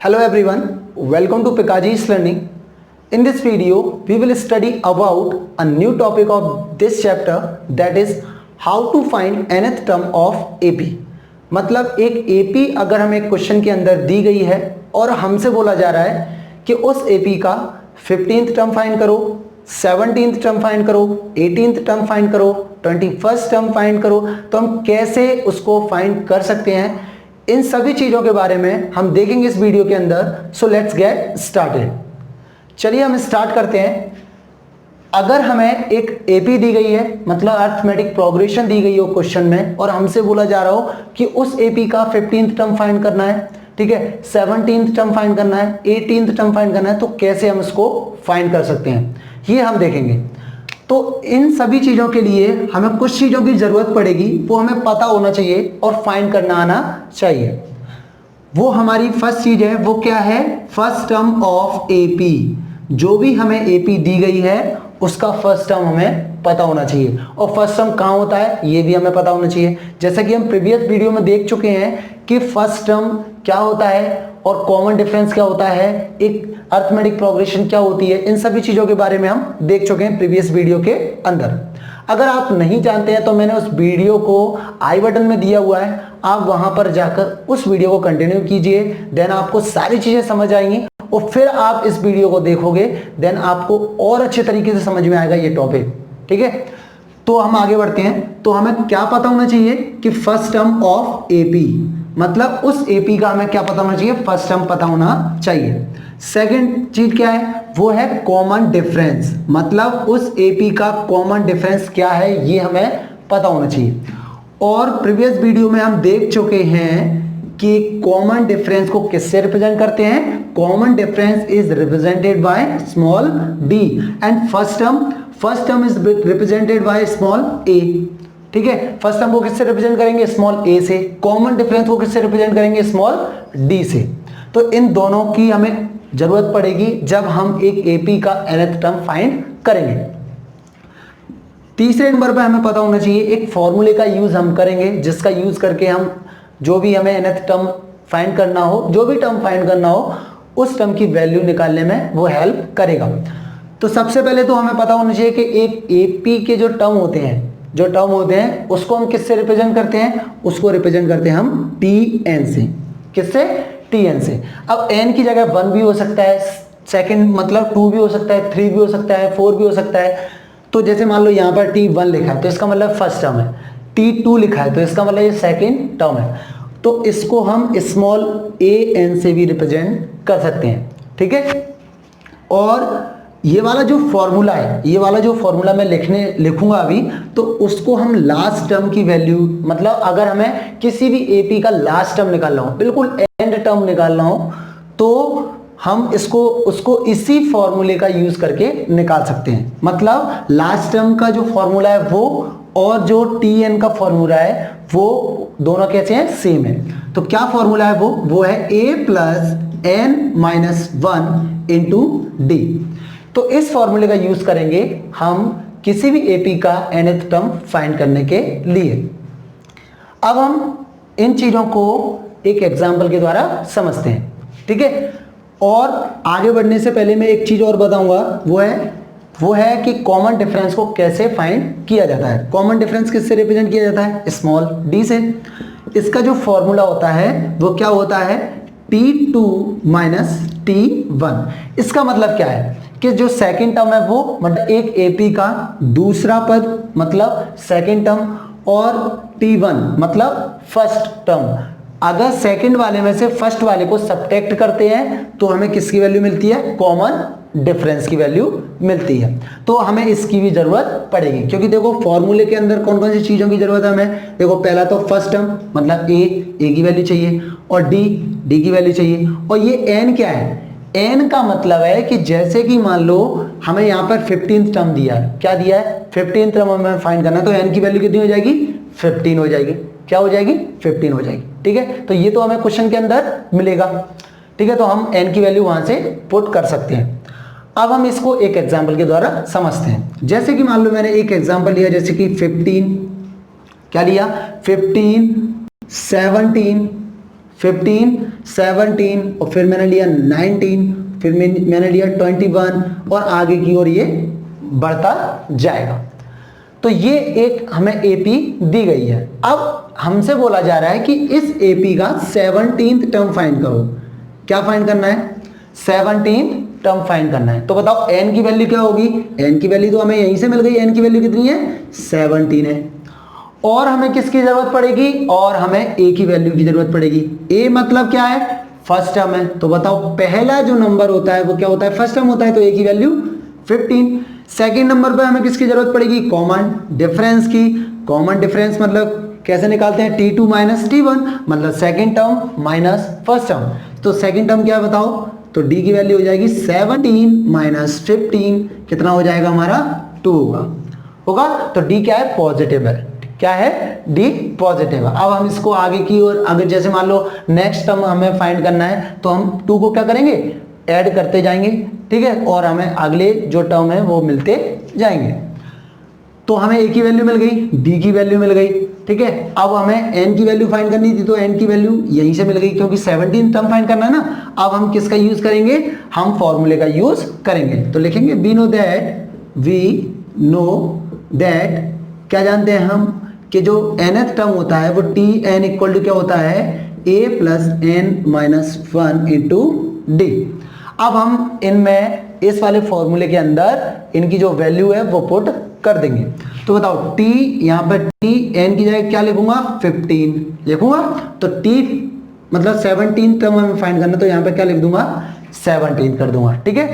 Hello everyone, welcome to Pikaji's Learning. In this video, we will study about a new topic of this chapter, that is how to find nth term of AP. मतलब एक AP अगर हमें question के अंदर दी गई है और हमसे बोला जा रहा है कि उस AP का 15th टर्म फाइंड करो, 17th टर्म फाइंड करो, 18th टर्म फाइंड करो, 21st टर्म फाइंड करो, तो हम कैसे उसको फाइंड कर सकते हैं, इन सभी चीजों के बारे में हम देखेंगे इस वीडियो के अंदर. So let's get started. चलिए हम स्टार्ट करते हैं. अगर हमें एक एपी दी गई है, मतलब अर्थमेटिक प्रोग्रेशन दी गई हो क्वेश्चन में, और हमसे बोला जा रहा हो कि उस एपी का 15th टर्म फाइंड करना है, ठीक है, 17th टर्म फाइंड करना है, 18th टर्म फाइंड करना है, तो कैसे हम इसको फाइंड कर सकते हैं ये हम देखेंगे. तो इन सभी चीजों के लिए हमें कुछ चीजों की जरूरत पड़ेगी, वो हमें पता होना चाहिए और फाइंड करना आना चाहिए. वो हमारी फर्स्ट चीज है, वो क्या है? First term of AP. जो भी हमें एपी दी गई है उसका फर्स्ट टर्म हमें पता होना चाहिए, और फर्स्ट टर्म कहाँ होता है ये भी हमें पता होना चाहिए. जैसा कि हम प्रीवियस वीडियो में देख चुके हैं कि फर्स्ट टर्म क्या होता है और कॉमन डिफरेंस क्या होता है, एक अर्थमेटिक प्रोग्रेशन क्या होती है, इन सभी चीजों के बारे में हम देख चुके हैं प्रीवियस वीडियो के अंदर. अगर आप नहीं जानते हैं तो मैंने उस वीडियो को आई बटन में दिया हुआ है, आप वहां पर जाकर उस वीडियो को कंटिन्यू कीजिए. देन आपको सारी चीजें समझ आएंगी और फिर आप इस वीडियो को देखोगे, देन आपको और अच्छे तरीके से समझ में आएगा ये टॉपिक. ठीक है, तो हम आगे बढ़ते हैं. तो हमें क्या पता होना चाहिए कि फर्स्ट टर्म ऑफ एपी, मतलब उस एपी का हमें क्या पता होना चाहिए? फर्स्ट टर्म पता होना चाहिए. सेकंड चीज क्या है? वो है कॉमन डिफरेंस, मतलब उस एपी का कॉमन डिफरेंस क्या है ये हमें पता होना चाहिए. और प्रीवियस वीडियो में हम देख चुके हैं कि कॉमन डिफरेंस को किससे रिप्रेजेंट करते हैं? Common difference is represented by small D and first term is represented by small A. ठीक है, फर्स्ट टर्म को किससे रिप्रेजेंट करेंगे? स्मॉल ए से. कॉमन डिफरेंस को किससे रिप्रेजेंट करेंगे? स्मॉल डी से. तो इन दोनों की हमें जरूरत पड़ेगी जब हम एक एपी का nth टर्म फाइंड करेंगे. तीसरे नंबर पे हमें पता होना चाहिए एक फॉर्मूले का यूज हम करेंगे, जिसका यूज करके हम जो भी हमें nth टर्म फाइंड करना हो, जो भी टर्म फाइंड करना हो, उस टर्म की वैल्यू निकालने में वो हेल्प करेगा. तो सबसे पहले तो हमें पता होना चाहिए कि एक एपी के जो टर्म होते हैं उसको हम किससे रिप्रेजेंट करते हैं? उसको रिप्रेजेंट करते हैं हम टीएन से. किससे? टीएन से. अब एन की जगह 1 भी हो सकता है, सेकंड मतलब 2 भी हो सकता है, 3 भी हो सकता है, 4 भी हो सकता है. तो जैसे मान लो यहाँ पर T1 लिखा है तो इसका मतलब फर्स्ट टर्म है, T2 लिखा है तो इसका मतलब ये सेकंड टर्म है. तो इसको हम स्मॉल ए एन से भी रिप्रेजेंट कर सकते हैं. ठीक है, और ये वाला जो फॉर्मूला मैं लिखूंगा अभी, तो उसको हम लास्ट टर्म की वैल्यू, मतलब अगर हमें किसी भी एपी का लास्ट टर्म निकालना हो, बिल्कुल एंड टर्म निकालना हो, तो हम उसको इसी फॉर्मूले का यूज करके निकाल सकते हैं. मतलब लास्ट टर्म का जो फॉर्मूला है वो और जो टी एन का फॉर्मूला है वो दोनों कैसे हैं? सेम है. तो क्या फॉर्मूला है वो है A plus N minus 1 into D. तो इस फॉर्मूले का यूज करेंगे हम किसी भी एपी का nth टर्म फाइंड करने के लिए. अब हम इन चीजों को एक एग्जांपल के द्वारा समझते हैं. ठीक है, और आगे बढ़ने से पहले मैं एक चीज और बताऊंगा, वो है कि कॉमन डिफरेंस को कैसे फाइंड किया जाता है. कॉमन डिफरेंस किससे रिप्रेजेंट किया जाता है? स्मॉल डी से. इसका जो फॉर्मूला होता है वो क्या होता है? T2 minus T1. इसका मतलब क्या है कि जो सेकंड टर्म है वो मतलब एक एपी का दूसरा पद मतलब सेकंड टर्म, और T1 मतलब फर्स्ट टर्म. अगर सेकंड वाले में से फर्स्ट वाले को सब्ट्रैक्ट करते हैं तो हमें किसकी वैल्यू मिलती है? कॉमन डिफरेंस की वैल्यू मिलती है. तो हमें इसकी भी जरूरत पड़ेगी, क्योंकि देखो फॉर्मूले के अंदर कौन कौन सी चीजों की जरूरत है हमें. देखो पहला तो फर्स्ट टर्म मतलब ए की वैल्यू चाहिए, और डी की वैल्यू चाहिए, और ये एन क्या है? एन का मतलब है कि जैसे कि मान लो हमें यहाँ पर 15th टर्म दिया है. क्या दिया है? 15th टर्म हमें फाइंड करना है, तो एन की वैल्यू कितनी हो जाएगी? 15 हो जाएगी. क्या हो जाएगी? 15 हो जाएगी. ठीक है, तो ये तो हमें क्वेश्चन के अंदर मिलेगा. ठीक है, तो हम एन की वैल्यू वहां से पुट कर सकते हैं. अब हम इसको एक एग्जाम्पल के द्वारा समझते हैं. जैसे कि मान लो मैंने एक एग्जाम्पल लिया, जैसे कि 15, क्या लिया? 15, 17, 15, 17 और फिर मैंने लिया 19, फिर मैंने लिया 21 और आगे की ओर ये बढ़ता जाएगा। तो ये एक हमें एपी दी गई है। अब हमसे बोला जा रहा है कि इस एपी का 17th टर्म फाइंड करो। क्या फाइंड करना है? 17th टर्म फाइंड करना है। तो बताओ n की वैल्यू क्या होगी? n की वैल्यू तो हमें यहीं से मिल गई। n की वैल्यू कितनी है? 17 है। और हमें किसकी जरूरत पड़ेगी? और हमें a की वैल्यू की जरूरत पड़ेगी। a मतलब क्या है? फर्स्ट टर्म है। तो बताओ पहला जो नंबर होता है वो क्या होता है? फर्स्ट टर्म होता है। तो a की वैल्यू 15। सेकेंड नंबर पर हमें किसकी जरूरत पड़ेगी? कॉमन डिफरेंस की। कॉमन डिफरेंस मतलब कैसे निकालते हैं? t2 माइनस t1 मतलब second term minus first term. तो सेकेंड टर्म क्या है बताओ? तो d की वैल्यू हो जाएगी 17 माइनस 15, कितना हो जाएगा हमारा? 2 होगा। तो d क्या है? पॉजिटिव है। क्या है? d पॉजिटिव है। अब हम इसको आगे की ओर, अगर जैसे मान लो नेक्स्ट टर्म हमें फाइंड करना है तो हम 2 को क्या करेंगे? ऐड करते जाएंगे, ठीक है, और हमें अगले जो टर्म है वो मिलते जाएंगे। तो हमें a की वैल्यू मिल गई, d की वैल्यू मिल गई, ठीक है। अब हमें n की वैल्यू फाइंड करनी थी तो n की वैल्यू यहीं से मिल गई, क्योंकि 17 टर्म फाइंड करना है ना। अब हम किसका यूज करेंगे? हम फॉर्मूले का यूज करेंगे। तो लिखेंगे वी नो दैट, क्या जानते हैं हम कि जो nth टर्म होता है वो tn इक्वल टू क्या होता है? a plus n minus 1 into D. अब हम इनमें इस वाले फॉर्मूले के अंदर इनकी जो वैल्यू है वो पुट कर देंगे। तो बताओ t, यहाँ पर t n की जगह क्या लिखूंगा? 15 लिखूंगा। तो t मतलब 17 टर्म हमें फाइंड करना, तो यहाँ पे क्या लिख दूंगा? 17 कर दूंगा, ठीक है।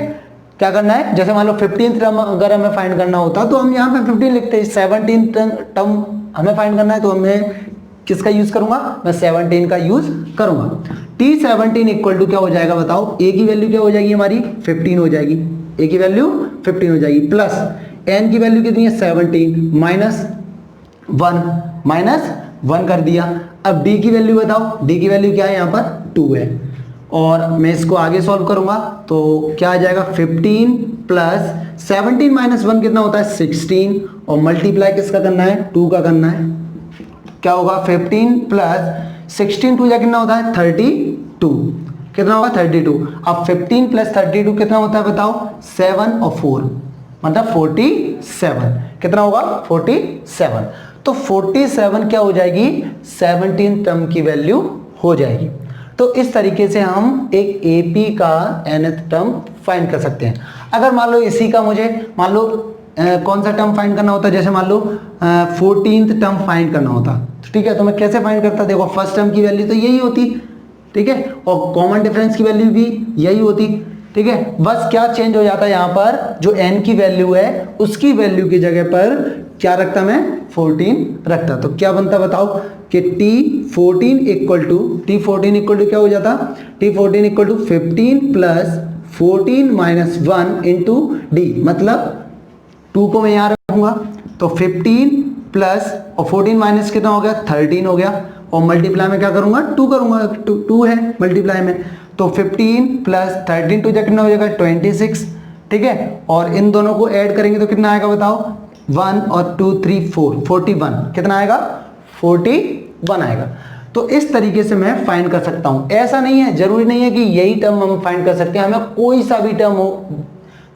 क्या करना है? जैसे मान लो 15th टर्म अगर हमें फाइंड करना होता तो हम यहाँ पे 15 लिखते हैं। 17 टर्म हमें फाइंड करना है तो हमें किसका यूज करूंगा? मैं 17 का यूज करूंगा। t17 इक्वल टू क्या हो जाएगा बताओ? a की वैल्यू क्या हो जाएगी हमारी? 15 हो जाएगी। a की वैल्यू 15 हो जाएगी, प्लस n की वैल्यू कितनी है? 17 माइनस 1 कर दिया। अब d की वैल्यू बताओ? d की वैल्यू क्या है? यहाँ पर 2 है। और मैं इसको आगे सॉल्व करूंगा तो क्या आ जाएगा? 15 प्लस 17 माइनस 1 कितना होता है? 16, और मल्टीप्लाई किसका करना है? 2 का करना है। क्या होगा? 15 प्लस 16 2 जा कितना होता है? 32, कितना होगा? 32। अब 15 प्लस 32 कितना होता है बताओ? 7 और 4 मतलब 47, कितना होगा? 47। तो 47 क्या हो जाएगी? 17 टर्म की वैल्यू हो जाएगी। तो इस तरीके से हम एक एपी का nth टर्म फाइंड कर सकते हैं। अगर मान लो इसी का मुझे मान लो कौन सा टर्म फाइंड करना होता है, जैसे मान लो 14th टर्म फाइंड करना होता, ठीक है, तो मैं कैसे फाइंड करता? देखो फर्स्ट टर्म की वैल्यू तो यही होती, ठीक है, और कॉमन डिफरेंस की वैल्यू भी यही होती, ठीक है। बस क्या चेंज हो जाता है यहाँ पर? जो n की वैल्यू है उसकी वैल्यू की जगह पर क्या रखता? मैं 14 रखता। तो क्या बनता बताओ कि t14 इक्वल टू क्या हो जाता? t14 equal to 15 plus 14 minus 1 into D, मतलब 2 को मैं यहाँ रखूंगा तो 15 प्लस और 14 माइनस कितना हो गया? 13 हो गया, और मल्टीप्लाई में क्या करूंगा? 2 करूंगा, 2 है मल्टीप्लाई में। तो 15 प्लस 13 2 कितना हो जाएगा? 26, ठीक है। और इन दोनों को ऐड करेंगे तो कितना आएगा बताओ? 1 और 2 3 4 41, कितना आएगा? 41 आएगा। तो इस तरीके से मैं फाइंड कर सकता हूं। ऐसा नहीं है, जरूरी नहीं है कि यही टर्म हम फाइंड कर सकते हैं, हमें कोई सा भी टर्म हो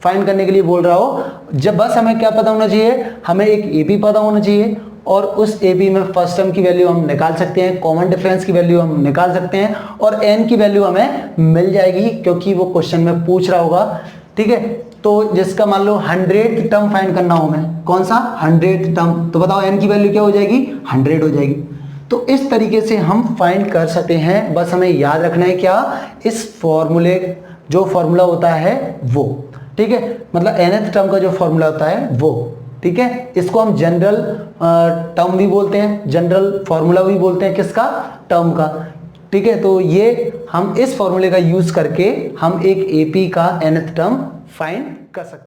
फाइंड करने के लिए बोल रहा हो, जब बस हमें क्या पता होना चाहिए? हमें एक एपी पता होना चाहिए, और उस एपी में फर्स्ट टर्म की वैल्यू हम निकाल सकते हैं, कॉमन डिफरेंस की वैल्यू हम निकाल सकते हैं, और एन की वैल्यू हमें मिल जाएगी क्योंकि वो क्वेश्चन में पूछ रहा होगा, ठीक है। तो जिसका मान लो 100th टर्म फाइंड करना हो, हमें कौन सा? 100th टर्म, तो बताओ एन की वैल्यू क्या हो जाएगी? 100 हो जाएगी। तो इस तरीके से हम फाइंड कर सकते हैं। बस हमें याद रखना है क्या? इस फॉर्मूले, जो फॉर्मूला होता है वो, ठीक है, मतलब nth टर्म का जो फॉर्मूला होता है वो, ठीक है। इसको हम जनरल टर्म भी बोलते हैं, जनरल फॉर्मूला भी बोलते हैं, किसका? टर्म का, ठीक है। तो ये हम इस फॉर्मूले का यूज करके हम एक एपी का nth टर्म फाइंड कर सकते हैं।